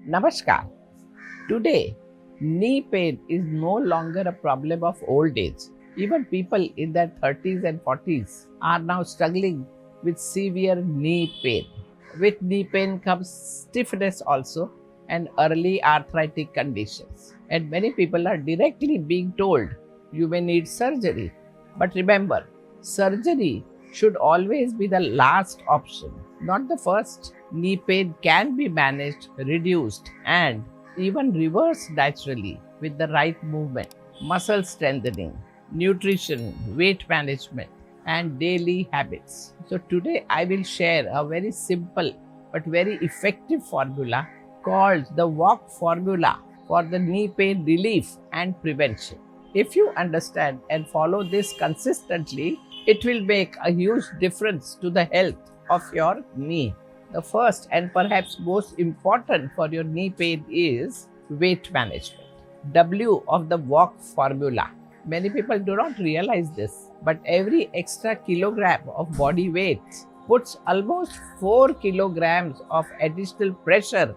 Namaskar. Today, knee pain is no longer a problem of old age. Even people in their 30s and 40s are now struggling with severe knee pain. With knee pain comes stiffness also and early arthritic conditions. And many people are directly being told you may need surgery. But remember, surgery should always be the last option, not the first. Knee pain can be managed, reduced, and even reversed naturally with the right movement, muscle strengthening, nutrition, weight management, and daily habits. So, today I will share a very simple but very effective formula called the walk formula for the knee pain relief and prevention. If you understand and follow this consistently, it will make a huge difference to the health of your knee. The first and perhaps most important for your knee pain is weight management. W of the walk formula. Many people do not realize this, but every extra kilogram of body weight puts almost 4 kilograms of additional pressure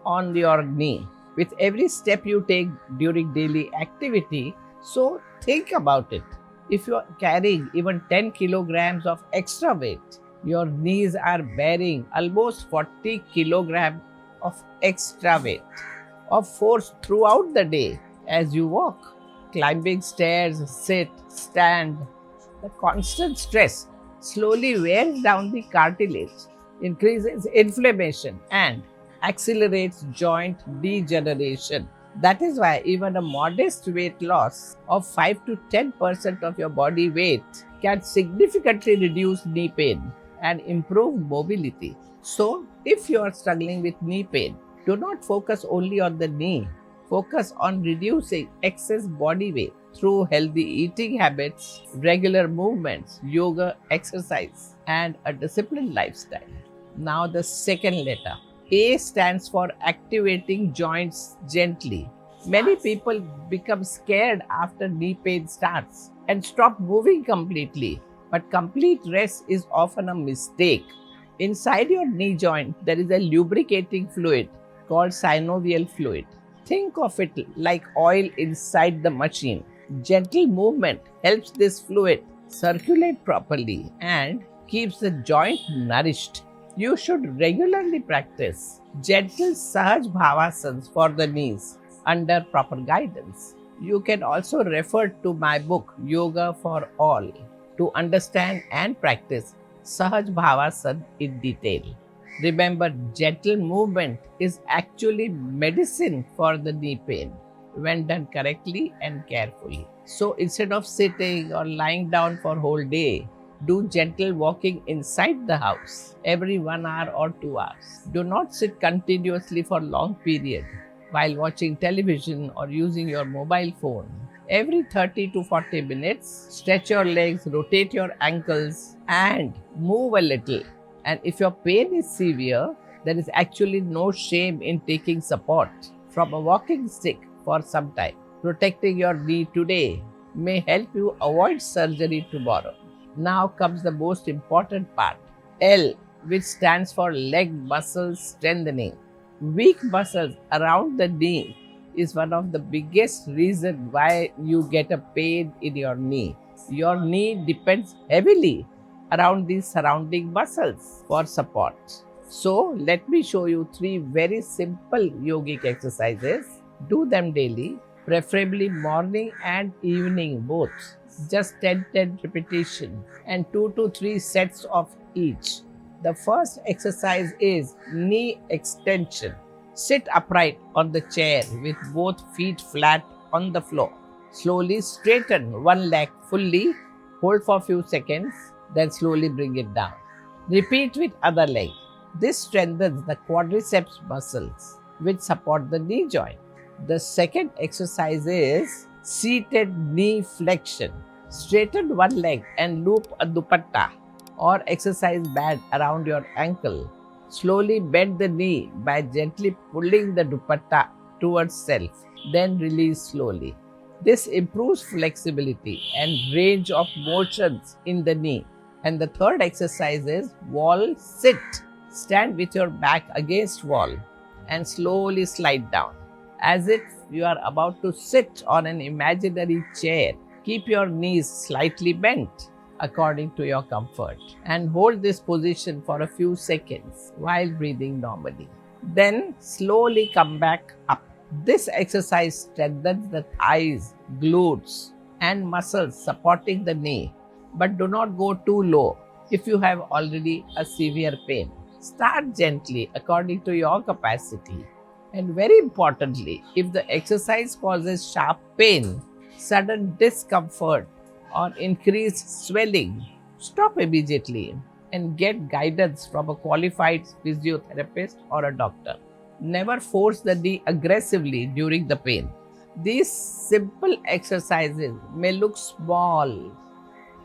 on your knee with every step you take during daily activity. So think about it. If you are carrying even 10 kilograms of extra weight, your knees are bearing almost 40 kilograms of extra weight of force throughout the day as you walk, climbing stairs, sit, stand. The constant stress slowly wears down the cartilage, increases inflammation, and accelerates joint degeneration. That is why even a modest weight loss of 5 to 10% of your body weight can significantly reduce knee pain and improve mobility. So, if you are struggling with knee pain, do not focus only on the knee. Focus on reducing excess body weight through healthy eating habits, regular movements, yoga, exercise, and a disciplined lifestyle. Now, the second letter. A stands for activating joints gently. Many people become scared after knee pain starts and stop moving completely, but complete rest is often a mistake. Inside your knee joint, there is a lubricating fluid called synovial fluid. Think of it like oil inside the machine. Gentle movement helps this fluid circulate properly and keeps the joint nourished. You should regularly practice gentle Sahaj Bhavasanas for the knees under proper guidance. You can also refer to my book Yoga for All to understand and practice Sahaj Bhavasana in detail. Remember, gentle movement is actually medicine for the knee pain when done correctly and carefully. So instead of sitting or lying down for whole day, do gentle walking inside the house every 1 hour or 2 hours. Do not sit continuously for long period while watching television or using your mobile phone. Every 30 to 40 minutes, stretch your legs, rotate your ankles, and move a little. And if your pain is severe, there is actually no shame in taking support from a walking stick for some time. Protecting your knee today may help you avoid surgery tomorrow. Now comes the most important part, L, which stands for leg muscle strengthening. Weak muscles around the knee is one of the biggest reasons why you get a pain in your knee. Your knee depends heavily around these surrounding muscles for support. So, let me show you 3 very simple yogic exercises. Do them daily, preferably morning and evening both. Just 10 repetition and 2 to 3 sets of each. The first exercise is knee extension. Sit upright on the chair with both feet flat on the floor. Slowly straighten one leg fully, hold for a few seconds, then slowly bring it down. Repeat with other leg. This strengthens the quadriceps muscles which support the knee joint. The second exercise is seated knee flexion. Straighten one leg and loop a dupatta or exercise band around your ankle. Slowly bend the knee by gently pulling the dupatta towards self, then release slowly. This improves flexibility and range of motions in the knee. And the third exercise is wall sit. Stand with your back against wall. and slowly slide down, as if you are about to sit on an imaginary chair. Keep your knees slightly bent according to your comfort and hold this position for a few seconds while breathing normally. Then slowly come back up. This exercise strengthens the thighs, glutes, and muscles supporting the knee, but do not go too low if you have already a severe pain. Start gently according to your capacity. And very importantly, if the exercise causes sharp pain, sudden discomfort, or increased swelling, stop immediately and get guidance from a qualified physiotherapist or a doctor. Never force the knee aggressively during the pain. These simple exercises may look small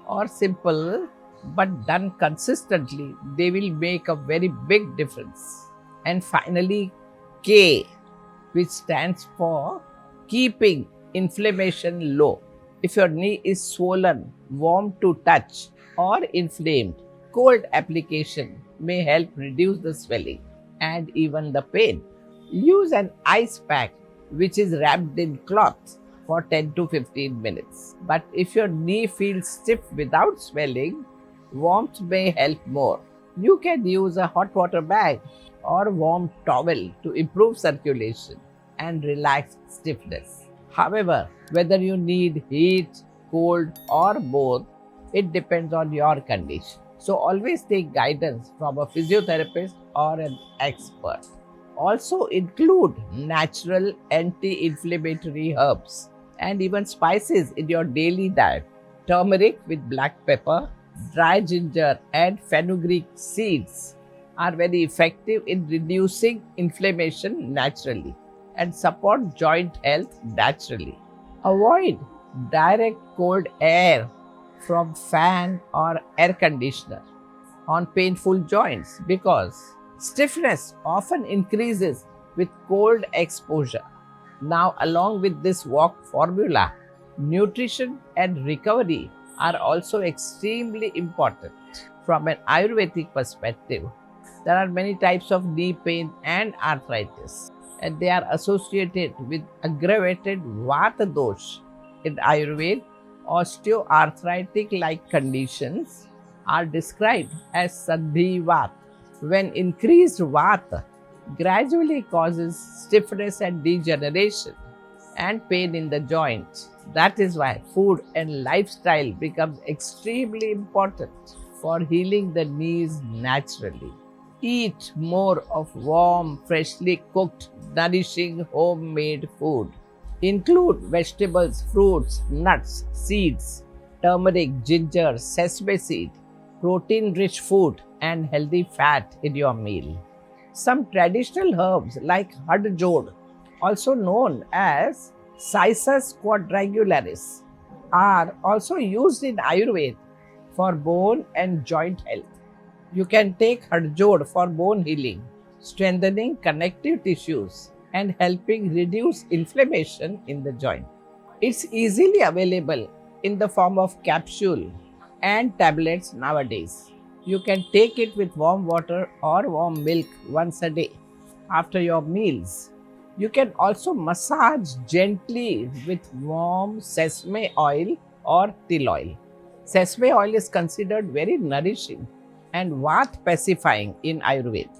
or simple, but done consistently, they will make a very big difference. And finally, K, which stands for keeping inflammation low. If your knee is swollen, warm to touch, or inflamed, cold application may help reduce the swelling and even the pain. Use an ice pack which is wrapped in cloth for 10 to 15 minutes. But if your knee feels stiff without swelling, warmth may help more. You can use a hot water bag or warm towel to improve circulation and relax stiffness. However, whether you need heat, cold, or both, it depends on your condition. So always take guidance from a physiotherapist or an expert. Also include natural anti-inflammatory herbs and even spices in your daily diet. Turmeric with black pepper, dry ginger, and fenugreek seeds are very effective in reducing inflammation naturally and support joint health naturally. Avoid direct cold air from fan or air conditioner on painful joints because stiffness often increases with cold exposure. Now, along with this walk formula, nutrition and recovery are also extremely important. From an Ayurvedic perspective, there are many types of knee pain and arthritis, and they are associated with aggravated Vata dosh. In Ayurveda, osteoarthritic like conditions are described as Sandhi Vata. When increased Vata gradually causes stiffness and degeneration and pain in the joint. That is why food and lifestyle becomes extremely important for healing the knees naturally. Eat more of warm, freshly cooked, nourishing homemade food. Include vegetables, fruits, nuts, seeds, turmeric, ginger, sesame seed, protein rich food, and healthy fat in your meal. Some traditional herbs like hadjod, also known as Cissus quadrangularis, are also used in Ayurveda for bone and joint health. You can take hadjod for bone healing, strengthening connective tissues, and helping reduce inflammation in the joint. It's easily available in the form of capsule and tablets nowadays. You can take it with warm water or warm milk once a day after your meals. You can also massage gently with warm sesame oil or til oil. Sesame oil is considered very nourishing and Vata pacifying in Ayurveda.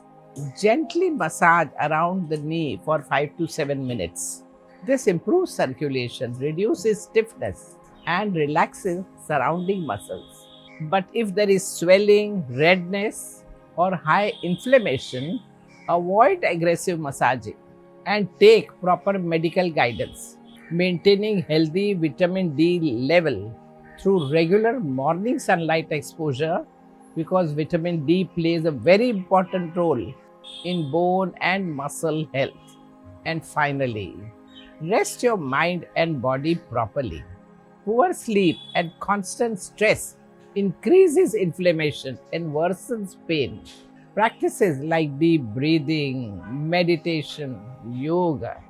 Gently massage around the knee for 5 to 7 minutes. This improves circulation, reduces stiffness, and relaxes surrounding muscles. But if there is swelling, redness, or high inflammation, avoid aggressive massaging and take proper medical guidance. Maintaining healthy vitamin D level through regular morning sunlight exposure because vitamin D plays a very important role in bone and muscle health. And finally, rest your mind and body properly. Poor sleep and constant stress increases inflammation and worsens pain. Practices like deep breathing, meditation, yoga,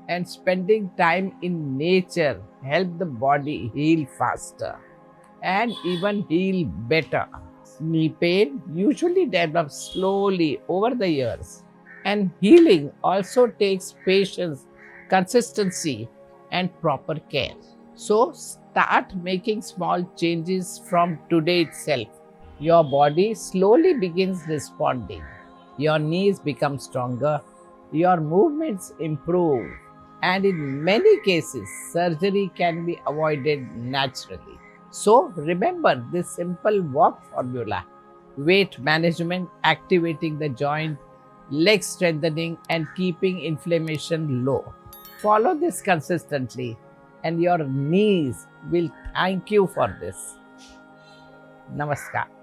and spending time in nature help the body heal faster and even heal better. Knee pain usually develops slowly over the years And healing also takes patience, consistency, and proper care. So start making small changes from today itself. Your body slowly begins responding. Your knees become stronger, your movements improve, and in many cases, surgery can be avoided naturally. So remember this simple walk formula: weight management, activating the joint, leg strengthening, and keeping inflammation low. Follow this consistently, and your knees will thank you for this. Namaskar.